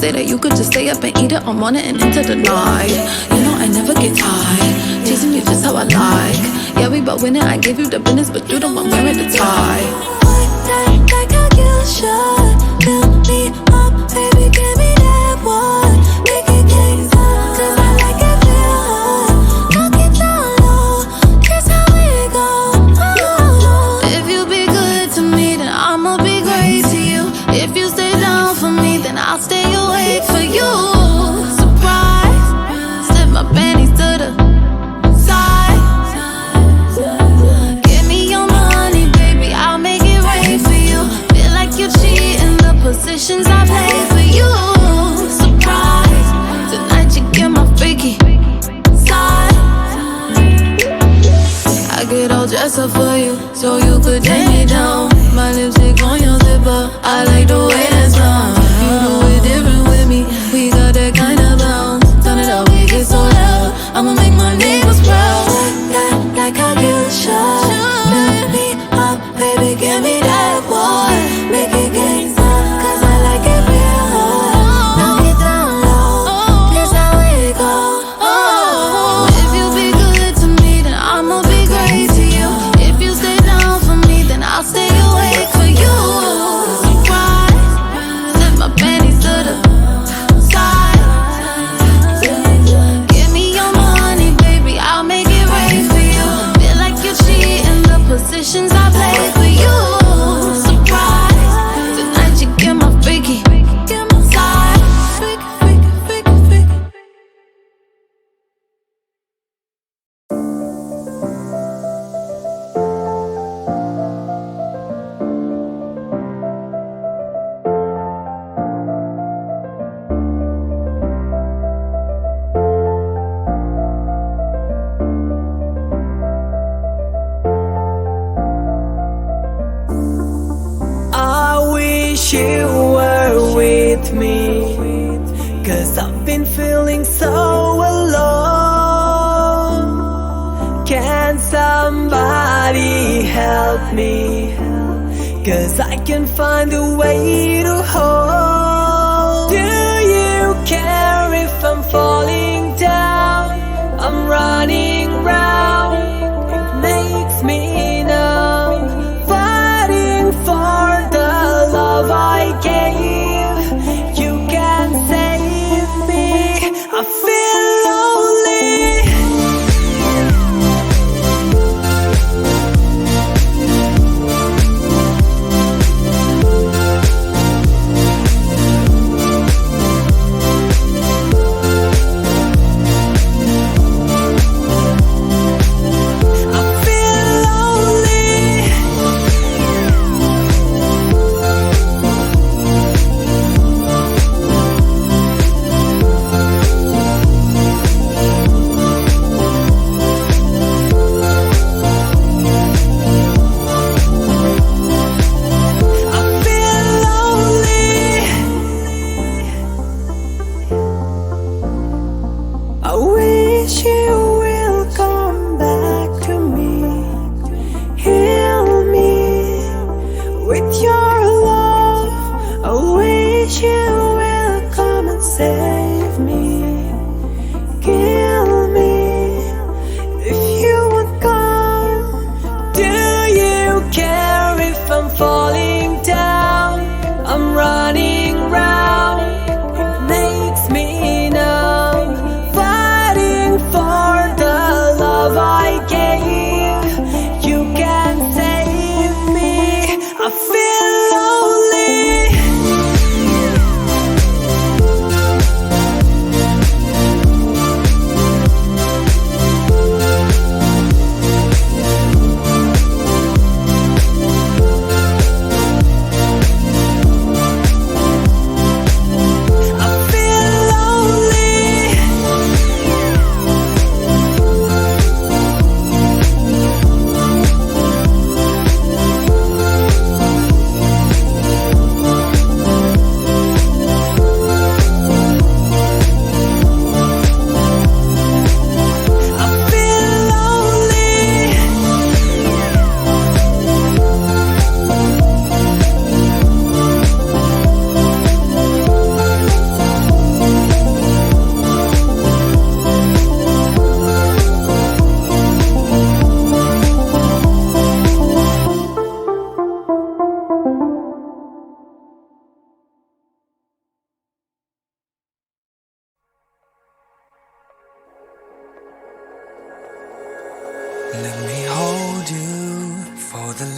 say that you could just stay up and eat it all morning and into the night. You know I never get tired, teasing you just how I like. Yeah, we both winning, I gave you the business, but you the one wearing the tie. Like how you should fill me up, baby, give me that one. Make it gangsta, cause I like it real hot. Knock it down low, that's how we go. If you be good to me, then I'ma be great to you. If you stay down for me, then I'll stay awake for you. Surprise, slip my panties to the side. Give me your money, baby, I'll make it rain for you. Feel like you're cheating, the positions I play for you. Surprise, tonight you get my freaky side. I get all dressed up for you, so you could take me down. My lipstick on your zipper, I like the way that sounds. You do it different with me, we got that kind of bounce. Turn it up, we get so loud, I'ma make my neighbors proud. Like how you should fill me up, baby, give me that one. Make it gangsta, cause I like it real hot. Knock it down low, that's how we go. If you be good to me, then I'ma be great to you. If you stay down for me, then I'll stay awake for you. Surprise, slip my panties to the side. Give me your money, baby, I'll make it rain for you. Feel like you're cheating, the positions I play for you. Surprise, tonight you get my freaky side. Freaky. I wish you were with me, cause I've been feeling so alone. Can somebody help me? Cause I can't find a way to hold. Do you care if I'm falling down? I'm running round, it makes me numb. Fighting for the love I gave, you can save me. I feel lonely.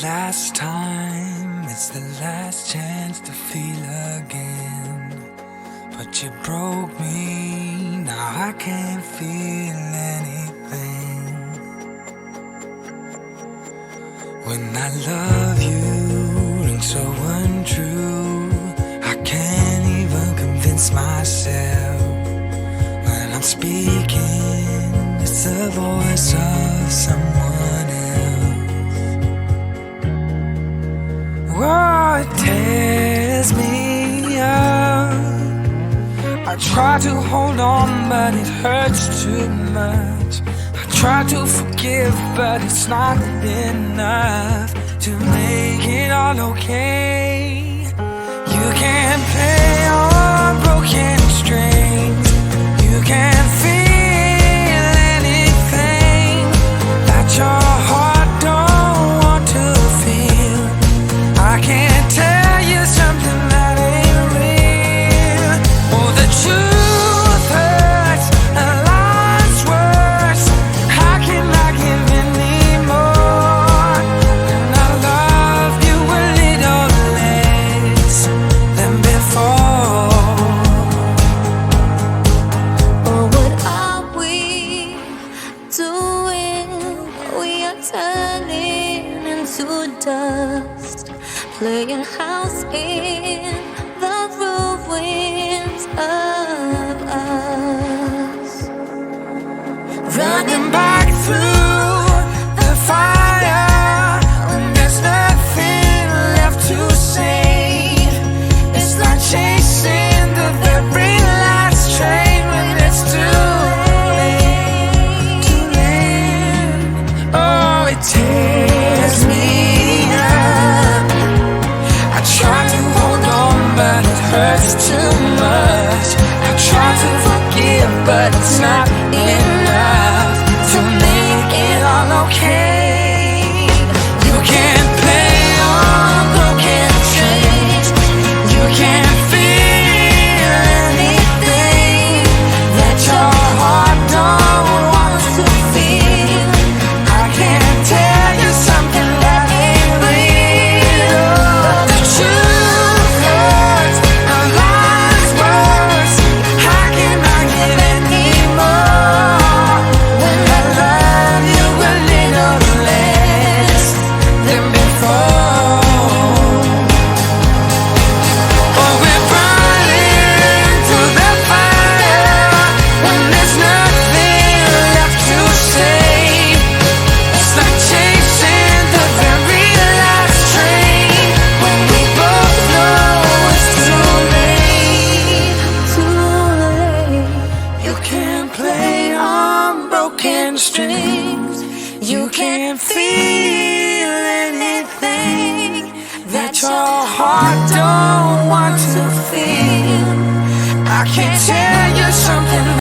last time, it's the last chance to feel again. But you broke me, now I can't feel anything. When I love you rings so untrue, I can't even convince myself. When I'm speaking, it's the voice of someone else. Oh, it tears me up. I try to hold on, but it hurts too much. I try to forgive, but it's not enough to make it all okay. You can't play on broken strings. You can't feel anything that your heart don't want to feel. I can't tell you something that ain't real. Oh, the truth hurts and life's worse. How can I give any more? And I love you a little less than before. Oh, what are we doing? We are turning into dust, playing house in the ruins of us. Running back through the fire when there's nothing left to save. It's like chasing the very last train when it's too late. Too late. Oh, it tears me up. I try to hold on, but it hurts too much. I try to forgive, but it's not enough to make it all okay. You can't play on broken strings. You can't feel anything that your heart don't want to feel. I can't tell you something that ain't real. The truth hurts and life's worse. How can I give any more when I love you a little less than before? Oh, we're burning through the fire when there's nothing left to say. It's like chasing the very last train when we both know it's too late. Too late. You can't play on broken strings. You can't feel anything that your heart don't want to feel. I can't tell you something